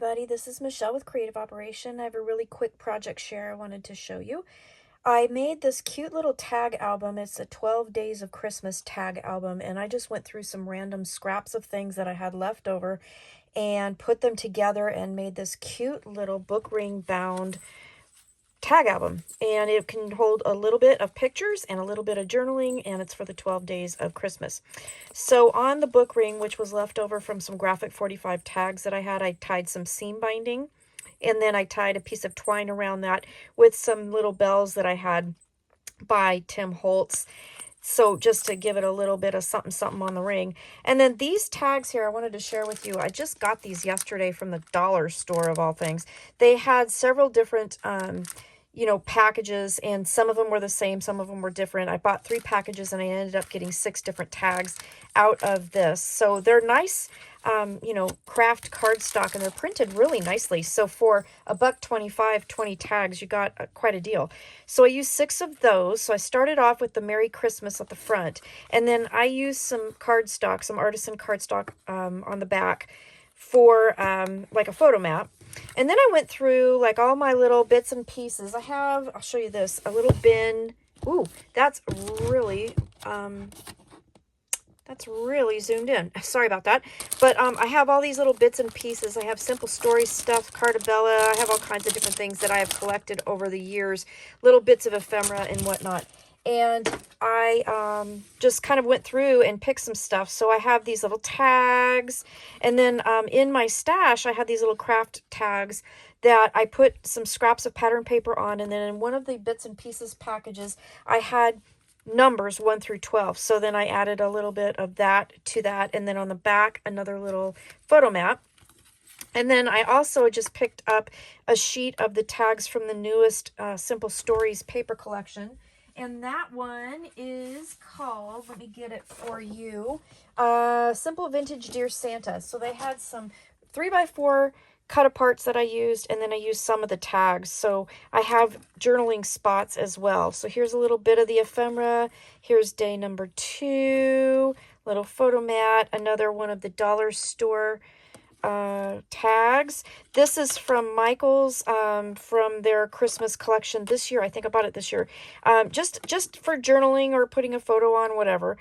everybody, this is Michelle with Creative Operation. I have a really quick project share I wanted to show you. I made this cute little tag album. It's a 12 Days of Christmas tag album, and I just went through some random scraps of things that I had left over and put them together and made this cute little book ring bound tag album. And it can hold a little bit of pictures and a little bit of journaling, and it's for the 12 days of Christmas. So on the book ring, which was left over from some graphic 45 tags that I had, I tied some seam binding, and then I tied a piece of twine around that with some little bells that I had by Tim Holtz. So just to give it a little bit of something something on the ring. And then these tags here I wanted to share with you. I just got these yesterday from the dollar store of all things. They had several different packages, and some of them were the same, some of them were different. I bought 3 packages and I ended up getting 6 different tags out of this. So they're nice, craft cardstock, and they're printed really nicely. So for $1.25, 20 tags, you got quite a deal. So I used 6 of those. So I started off with the Merry Christmas at the front, and then I used some cardstock, some artisan cardstock on the back for like a photo map. And then I went through like all my little bits and pieces. I'll show you this, a little bin. Ooh, that's really zoomed in. Sorry about that. But I have all these little bits and pieces. I have Simple Stories stuff, Cartabella. I have all kinds of different things that I have collected over the years, little bits of ephemera and whatnot. And I just kind of went through and picked some stuff. So I have these little tags. And then in my stash, I had these little craft tags that I put some scraps of pattern paper on. And then in one of the bits and pieces packages, I had numbers 1 through 12. So then I added a little bit of that to that. And then on the back, another little photo map. And then I also just picked up a sheet of the tags from the newest Simple Stories paper collection. And that one is called, let me get it for you, Simple Vintage Dear Santa. So they had some 3x4 cut aparts that I used, and then I used some of the tags. So I have journaling spots as well. So here's a little bit of the ephemera. Here's day number 2, little photo mat, another one of the dollar store tags. This is from Michael's from their Christmas collection this year. I think I bought it this year. Just for journaling or putting a photo on, whatever.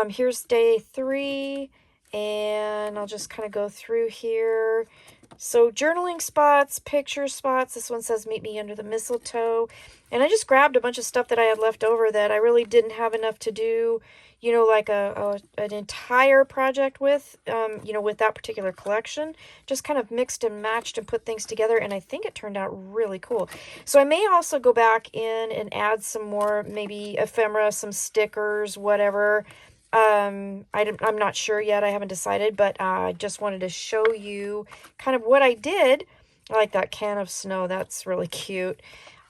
Here's day 3, and I'll just kind of go through here. So journaling spots, picture spots. This one says meet me under the mistletoe. And I just grabbed a bunch of stuff that I had left over that I really didn't have enough to do, like an entire project with, with that particular collection. Just kind of mixed and matched and put things together, and I think it turned out really cool. So I may also go back in and add some more, maybe ephemera, some stickers, whatever. I'm not sure yet. I haven't decided, but I just wanted to show you kind of what I did. I like that can of snow. That's really cute.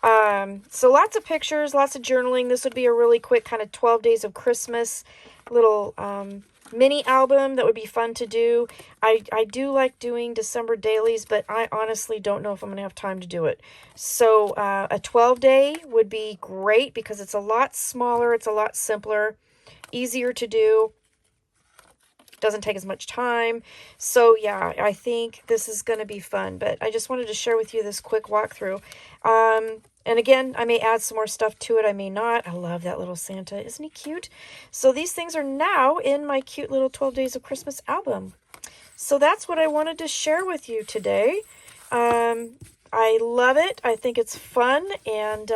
So lots of pictures, lots of journaling. This would be a really quick kind of 12 days of Christmas little mini album that would be fun to do. I do like doing December dailies, but I honestly don't know if I'm going to have time to do it. So a 12-day would be great because it's a lot smaller. It's a lot simpler, easier to do. Doesn't take as much time. So yeah, I think this is going to be fun, but I just wanted to share with you this quick walkthrough. And again, I may add some more stuff to it. I may not. I love that little Santa. Isn't he cute? So these things are now in my cute little 12 Days of Christmas album. So that's what I wanted to share with you today. I love it. I think it's fun, and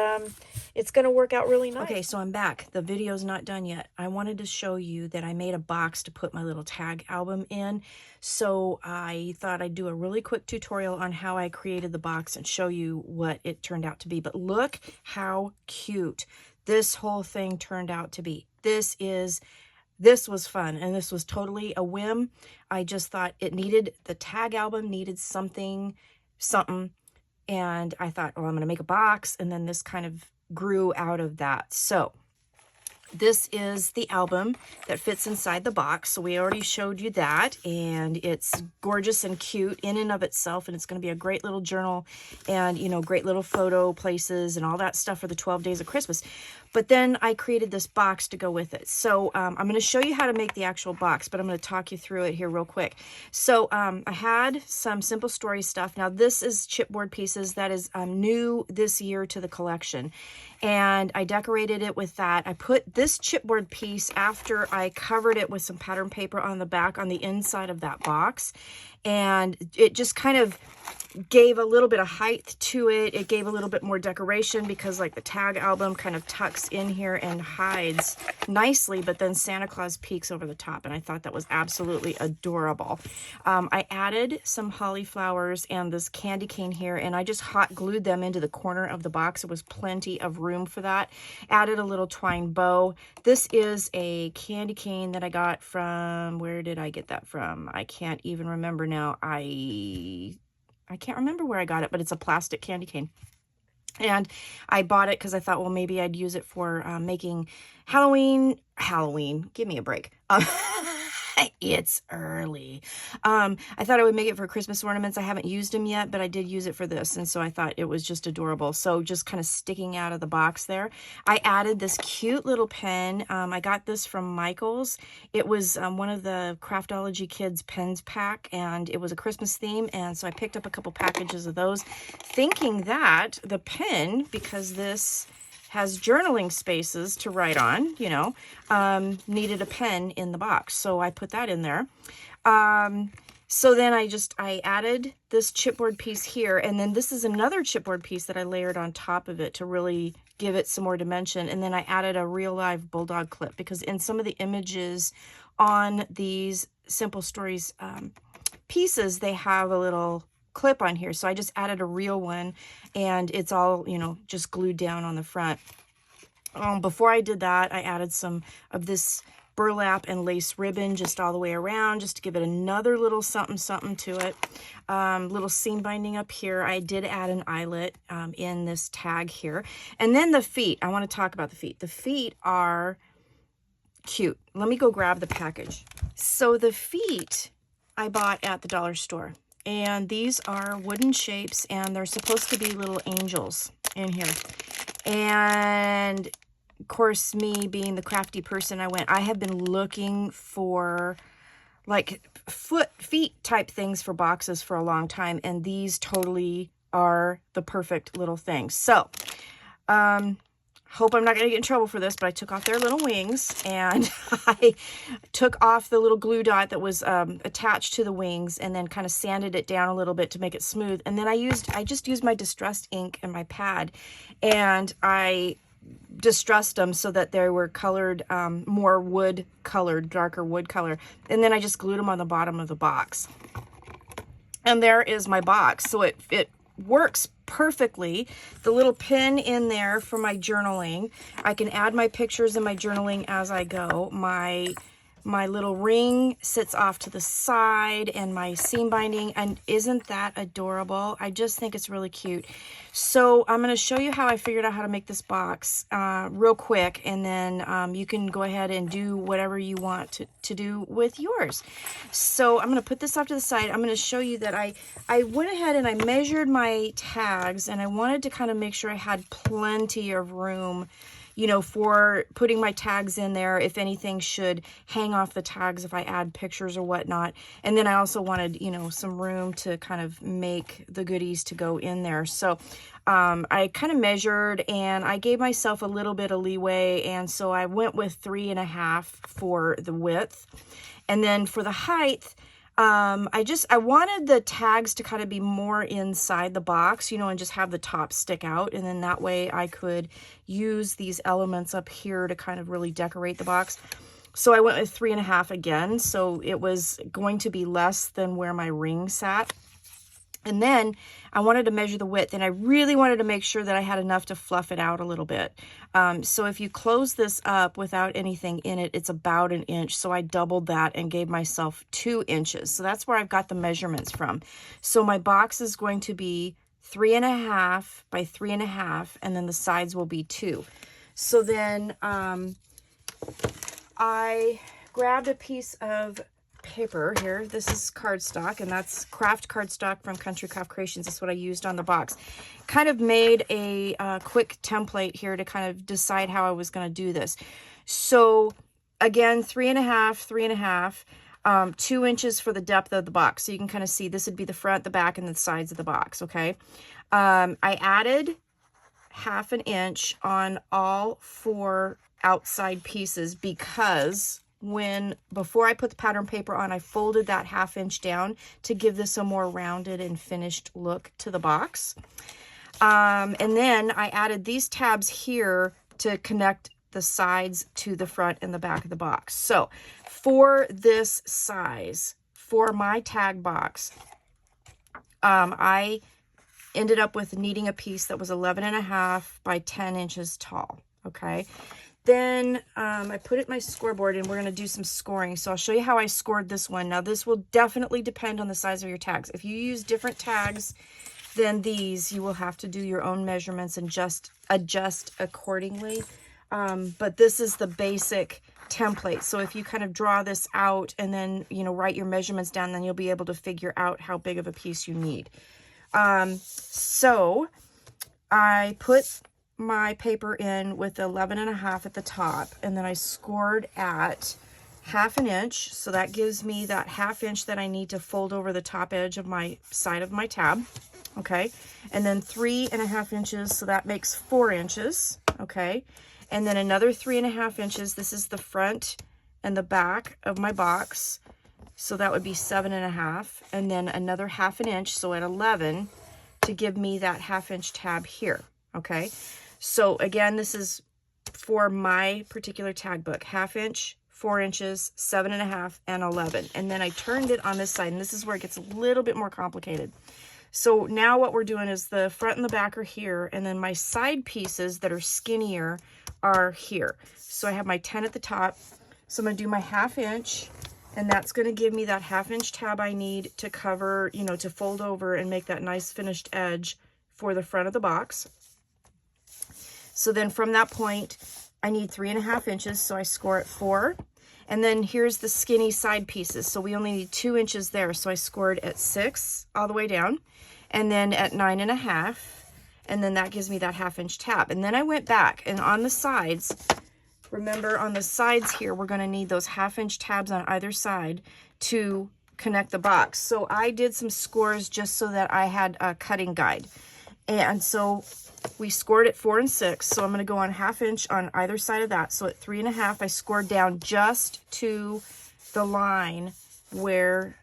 it's going to work out really nice. Okay, so I'm back. The video's not done yet. I wanted to show you that I made a box to put my little tag album in. So I thought I'd do a really quick tutorial on how I created the box and show you what it turned out to be. But look how cute this whole thing turned out to be. This was fun, and this was totally a whim. I just thought the tag album needed something, and I thought, well, I'm going to make a box, and then this kind of grew out of that. So This is the album that fits inside the box. So we already showed you that, and it's gorgeous and cute in and of itself. And it's going to be a great little journal and, you know, great little photo places and all that stuff for the 12 days of Christmas. But then I created this box to go with it. So I'm going to show you how to make the actual box, but I'm going to talk you through it here real quick. So I had some Simple Story stuff. Now this is chipboard pieces that is new this year to the collection. And I decorated it with that. I put this chipboard piece after I covered it with some pattern paper on the back on the inside of that box. And it just kind of gave a little bit of height to it. It gave a little bit more decoration because like the tag album kind of tucks in here and hides nicely, but then Santa Claus peeks over the top. And I thought that was absolutely adorable. I added some holly flowers and this candy cane here, and I just hot glued them into the corner of the box. It was plenty of room for that. Added a little twine bow. This is a candy cane that I got from, where did I get that from? I can't even remember now. I can't remember where I got it, but it's a plastic candy cane. And I bought it because I thought, well, maybe I'd use it for making Halloween, give me a break. It's early. I thought I would make it for Christmas ornaments. I haven't used them yet, but I did use it for this. And so I thought it was just adorable. So just kind of sticking out of the box there. I added this cute little pen. I got this from Michael's. It was one of the Craftology Kids pens pack, and it was a Christmas theme. And so I picked up a couple packages of those, thinking that the pen, because this has journaling spaces to write on, you know, needed a pen in the box. So I put that in there. So then I added this chipboard piece here, and then this is another chipboard piece that I layered on top of it to really give it some more dimension. And then I added a real live bulldog clip, because in some of the images on these Simple Stories pieces, they have a little clip on here. So I just added a real one, and it's all, you know, just glued down on the front. Before I did that, I added some of this burlap and lace ribbon just all the way around, just to give it another little something something to it. Little seam binding up here. I did add an eyelet in this tag here. And then the feet. I want to talk about the feet. The feet are cute. Let me go grab the package. So the feet I bought at the dollar store. And these are wooden shapes, and they're supposed to be little angels in here. And of course, me being the crafty person I have been looking for like feet type things for boxes for a long time. And these totally are the perfect little thing. So, hope I'm not going to get in trouble for this, but I took off their little wings, and I took off the little glue dot that was attached to the wings, and then kind of sanded it down a little bit to make it smooth. And then I just used my distressed ink and my pad, and I distressed them so that they were colored more wood colored, darker wood color. And then I just glued them on the bottom of the box. And there is my box. So it works perfectly. The little pin in there for my journaling. I can add my pictures in my journaling as I go. My little ring sits off to the side, and my seam binding, and isn't that adorable? I just think it's really cute. So I'm going to show you how I figured out how to make this box real quick, and then you can go ahead and do whatever you want to do with yours. So I'm going to put this off to the side. I'm going to show you that I went ahead and I measured my tags, and I wanted to kind of make sure I had plenty of room, you know, for putting my tags in there, if anything should hang off the tags if I add pictures or whatnot. And then I also wanted, you know, some room to kind of make the goodies to go in there. So I kind of measured, and I gave myself a little bit of leeway. And so I went with 3.5 for the width. And then for the height, I wanted the tags to kind of be more inside the box, you know, and just have the top stick out. And then that way I could use these elements up here to kind of really decorate the box. So I went with 3.5 again. So it was going to be less than where my ring sat. And then I wanted to measure the width, and I really wanted to make sure that I had enough to fluff it out a little bit. So if you close this up without anything in it, it's about 1 inch. So I doubled that and gave myself 2 inches. So that's where I've got the measurements from. So my box is going to be 3.5 by 3.5, and then the sides will be 2. So then I grabbed a piece of paper here. This is cardstock, and that's craft cardstock from Country Craft Creations. That's what I used on the box. Kind of made a quick template here to kind of decide how I was going to do this. So again, 3.5, 3.5, 2 inches for the depth of the box. So you can kind of see this would be the front, the back, and the sides of the box. Okay. I added 1/2 inch on all 4 outside pieces because before I put the pattern paper on, I folded that 1/2 inch down to give this a more rounded and finished look to the box. And then I added these tabs here to connect the sides to the front and the back of the box. So for this size, for my tag box, I ended up with needing a piece that was 11.5 by 10 inches tall. Okay. Then I put it in my scoreboard, and we're going to do some scoring. So I'll show you how I scored this one. Now, this will definitely depend on the size of your tags. If you use different tags than these, you will have to do your own measurements and just adjust accordingly. But this is the basic template. So if you kind of draw this out and then, write your measurements down, then you'll be able to figure out how big of a piece you need. So I put my paper in with 11.5 at the top, and then I scored at 1/2 inch. So that gives me that 1/2 inch that I need to fold over the top edge of my side of my tab. Okay. And then 3.5 inches. So that makes 4 inches. Okay. And then another 3.5 inches. This is the front and the back of my box. So that would be 7.5. And then another 1/2 inch. So at 11 to give me that 1/2 inch tab here. Okay. So again, this is for my particular tag book, 1/2 inch, 4 inches, 7.5, and 11. And then I turned it on this side, and this is where it gets a little bit more complicated. So now what we're doing is the front and the back are here, and then my side pieces that are skinnier are here. So I have my 10 at the top. So I'm going to do my 1/2 inch, and that's going to give me that 1/2 inch tab I need to cover, to fold over and make that nice finished edge for the front of the box. So then from that point, I need 3.5 inches. So I score at 4. And then here's the skinny side pieces. So we only need 2 inches there. So I scored at 6 all the way down, and then at 9.5. And then that gives me that 1/2 inch tab. And then I went back, and on the sides, remember on the sides here, we're going to need those 1/2 inch tabs on either side to connect the box. So I did some scores just so that I had a cutting guide. And so we scored at 4 and 6. So I'm going to go on 1/2 inch on either side of that. So at 3.5, I scored down just to the line where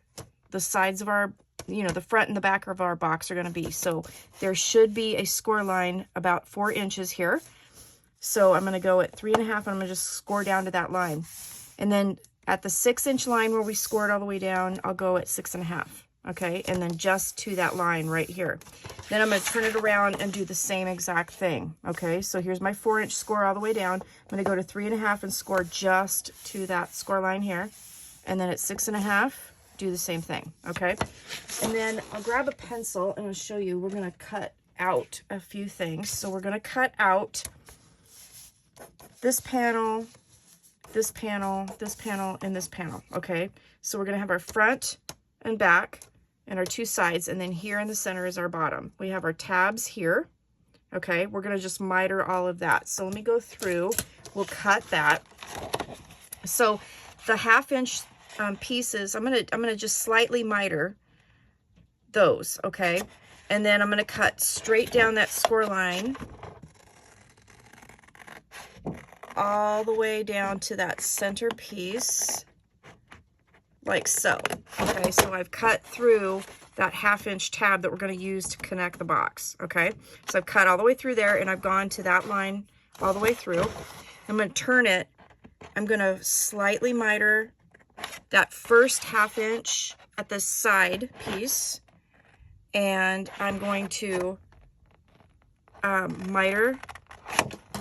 the sides of our, the front and the back of our box are going to be. So there should be a score line about 4 inches here. So I'm going to go at 3.5, and I'm going to just score down to that line. And then at the 6 inch line where we scored all the way down, I'll go at 6.5. Okay, and then just to that line right here. Then I'm going to turn it around and do the same exact thing. Okay, so here's my 4 inch score all the way down. I'm going to go to 3.5 and score just to that score line here. And then at 6.5, do the same thing. Okay, and then I'll grab a pencil and I'll show you. We're going to cut out a few things. So we're going to cut out this panel, this panel, this panel, and this panel. Okay, so we're going to have our front and back and our 2 sides, and then here in the center is our bottom. We have our tabs here. Okay, we're going to just miter all of that. So let me go through. We'll cut that. So the 1/2 inch pieces, I'm gonna just slightly miter those. Okay, and then I'm going to cut straight down that score line all the way down to that center piece, like so. Okay, so I've cut through that 1/2 inch tab that we're going to use to connect the box. Okay, so I've cut all the way through there, and I've gone to that line all the way through. I'm going to turn it. I'm going to slightly miter that first 1/2 inch at the side piece, and I'm going to miter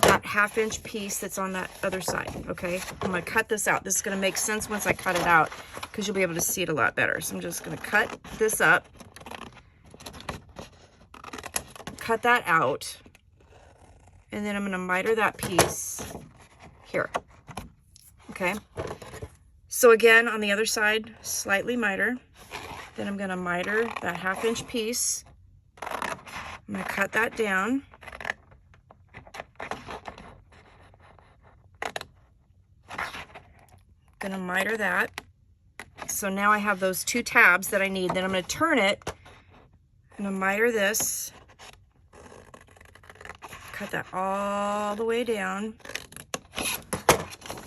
that 1/2 inch piece that's on that other side. Okay, I'm going to cut this out. This is going to make sense once I cut it out, because you'll be able to see it a lot better. So I'm just going to cut this up, cut that out, and then I'm going to miter that piece here. okay? So again, on the other side, slightly miter. Then I'm gonna miter that 1/2 inch piece. I'm gonna cut that down. Gonna miter that. So now I have those 2 tabs that I need. Then I'm gonna turn it. I'm gonna miter this. Cut that all the way down.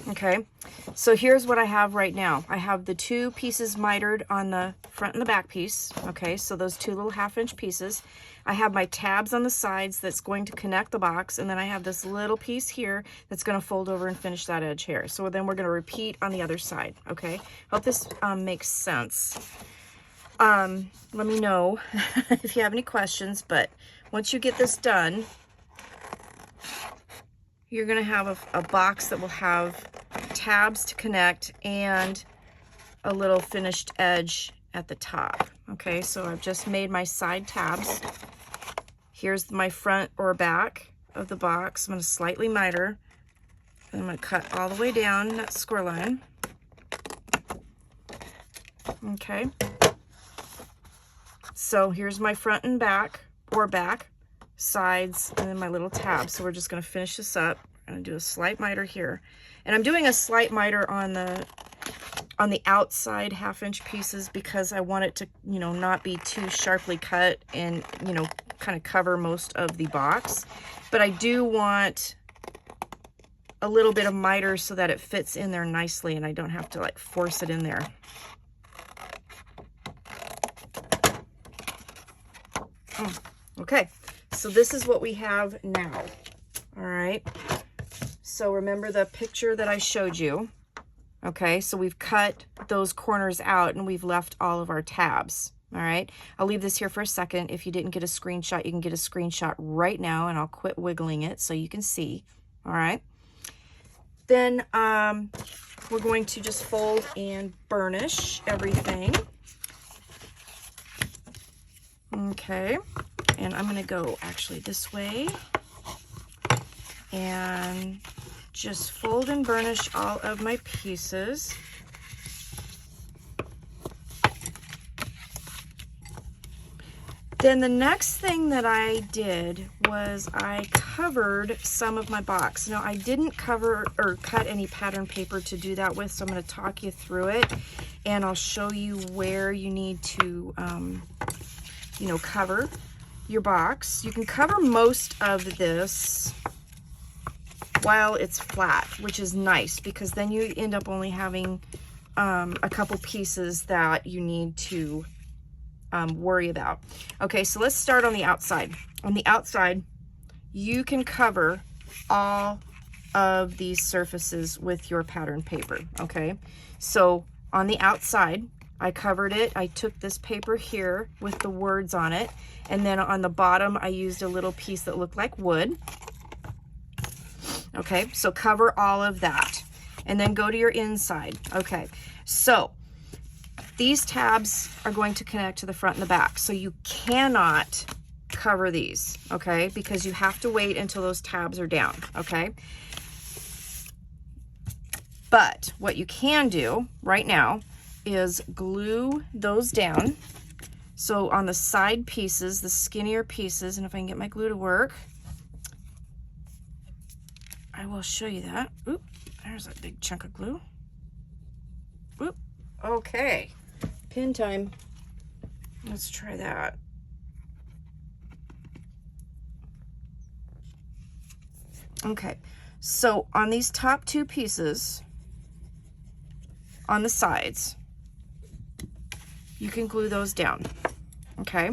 Okay, so here's what I have right now. I have the 2 pieces mitered on the front and the back piece. Okay, so those 2 little 1/2 inch pieces. I have my tabs on the sides that's going to connect the box, and then I have this little piece here that's going to fold over and finish that edge here. So then we're going to repeat on the other side. Okay, hope this makes sense. Let me know if you have any questions, but once you get this done, you're going to have a box that will have tabs to connect and a little finished edge at the top. Okay, so I've just made my side tabs. Here's my front or back of the box. I'm going to slightly miter, and I'm going to cut all the way down that score line. Okay, so here's my front and back, or back, sides, and then my little tab. So we're just going to finish this up. I'm going to do a slight miter here, and I'm doing a slight miter on the outside 1/2 inch pieces because I want it to, you know, not be too sharply cut and, you know, kind of cover most of the box. But I do want a little bit of miter so that it fits in there nicely and I don't have to like force it in there. Okay, so this is what we have now. All right, so remember the picture that I showed you. Okay, so we've cut those corners out and we've left all of our tabs. All right, I'll leave this here for a second. If you didn't get a screenshot, you can get a screenshot right now, and I'll quit wiggling it so you can see. All right, then we're going to just fold and burnish everything. Okay, and I'm going to go actually this way and just fold and burnish all of my pieces. Then the next thing that I did was I covered some of my box. Now I didn't cover or cut any pattern paper to do that with, so I'm going to talk you through it and I'll show you where you need to you know, cover your box. You can cover most of this while it's flat, which is nice because then you end up only having a couple pieces that you need to worry about. Okay, so let's start on the outside. On the outside, you can cover all of these surfaces with your pattern paper. Okay, so on the outside, I covered it. I took this paper here with the words on it, and then on the bottom, I used a little piece that looked like wood. Okay, so cover all of that, and then go to your inside. Okay, so these tabs are going to connect to the front and the back, so you cannot cover these, okay, because you have to wait until those tabs are down, okay? But what you can do right now is glue those down. So on the side pieces, the skinnier pieces, and if I can get my glue to work, I will show you that. Oop, there's a big chunk of glue. Oop, okay. Pin time. Let's try that. Okay, so on these top 2 pieces, on the sides, you can glue those down, okay?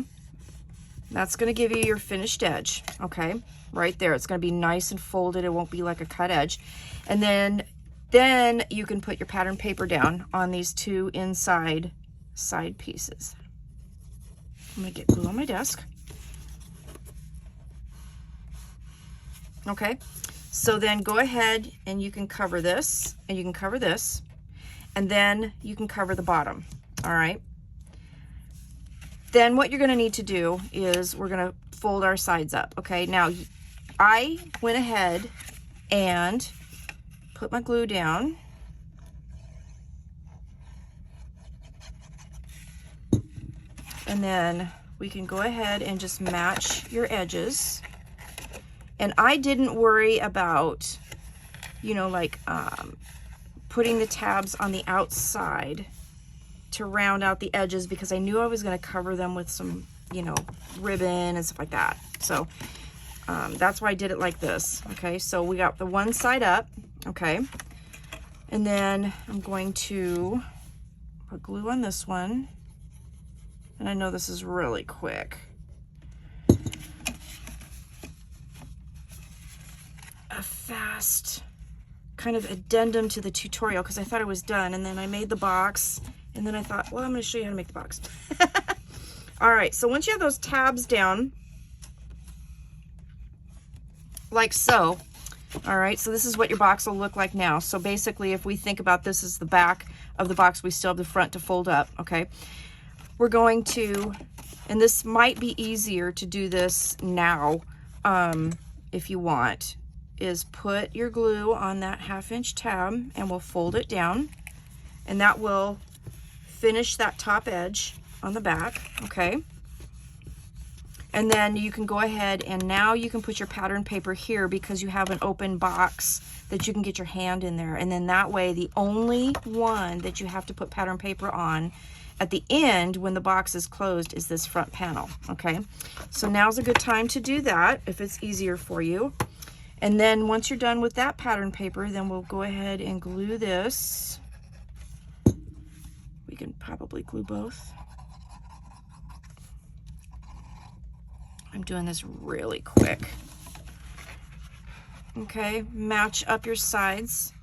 That's gonna give you your finished edge, okay? Right there, it's gonna be nice and folded. It won't be like a cut edge. And then you can put your pattern paper down on these 2 inside side pieces. I'm gonna get glue on my desk. Okay, so then go ahead and you can cover this, and you can cover this, and then you can cover the bottom, all right? Then what you're gonna need to do is we're gonna fold our sides up, okay? Now, I went ahead and put my glue down, And then we can go ahead and just match your edges. And I didn't worry about, you know, like putting the tabs on the outside to round out the edges, because I knew I was going to cover them with some, you know, ribbon and stuff like that. So that's why I did it like this. Okay, so we got the one side up. Okay, and then I'm going to put glue on this one. And I know this is really quick. A fast kind of addendum to the tutorial, because I thought it was done, and then I made the box, and then I thought, well, I'm going to show you how to make the box. All right, so once you have those tabs down, like so, all right, so this is what your box will look like now. So basically, if we think about this as the back of the box, we still have the front to fold up, okay? We're going to, and this might be easier to do this now, if you want, is put your glue on that 1/2 inch tab, and we'll fold it down, and that will finish that top edge on the back, okay? And then you can go ahead and now you can put your pattern paper here, because you have an open box that you can get your hand in there. And then that way, the only one that you have to put pattern paper on at the end when the box is closed is this front panel, okay? So now's a good time to do that if it's easier for you. And then once you're done with that pattern paper, then we'll go ahead and glue this. We can probably glue both. I'm doing this really quick. Okay, match up your sides.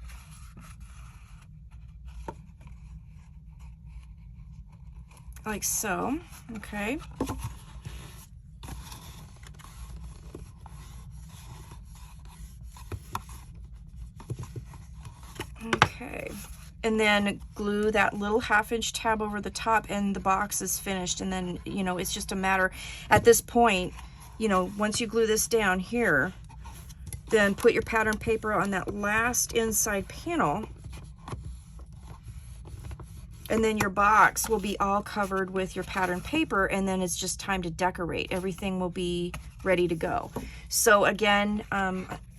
Like so, okay. Okay, and then glue that little 1/2 inch tab over the top, and the box is finished. And then, you know, it's just a matter at this point, you know, once you glue this down here, then put your pattern paper on that last inside panel, and then your box will be all covered with your pattern paper, and then it's just time to decorate. Everything will be ready to go. So again,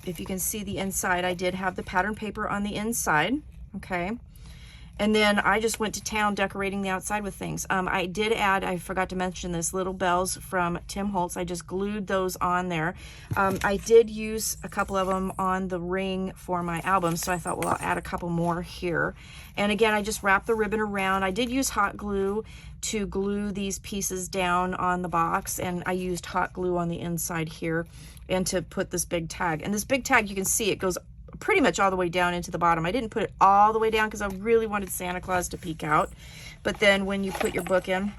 if you can see the inside, I did have the pattern paper on the inside, okay? And then I just went to town decorating the outside with things. I did add, I forgot to mention this, little bells from Tim Holtz. I just glued those on there. I did use a couple of them on the ring for my album, so I thought, well, I'll add a couple more here. And again, I just wrapped the ribbon around. I did use hot glue to glue these pieces down on the box, and I used hot glue on the inside here and to put this big tag. And this big tag, you can see it goes pretty much all the way down into the bottom. I didn't put it all the way down because I really wanted Santa Claus to peek out. But then when you put your book in,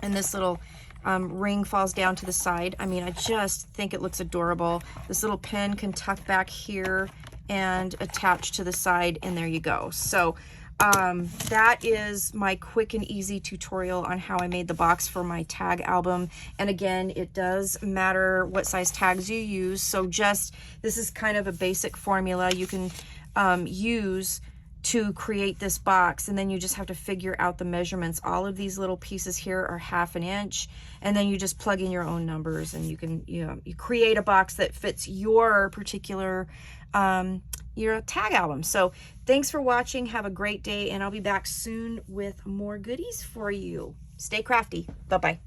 and this little ring falls down to the side, I mean, I just think it looks adorable. This little pin can tuck back here and attach to the side, and there you go. So that is my quick and easy tutorial on how I made the box for my tag album. And again, it does matter what size tags you use. So just, this is kind of a basic formula you can use to create this box, and then you just have to figure out the measurements. All of these little pieces here are 1/2 inch, and then you just plug in your own numbers, and you can, you know, you create a box that fits your particular your tag album. So thanks for watching. Have a great day, and I'll be back soon with more goodies for you. Stay crafty. Bye-bye.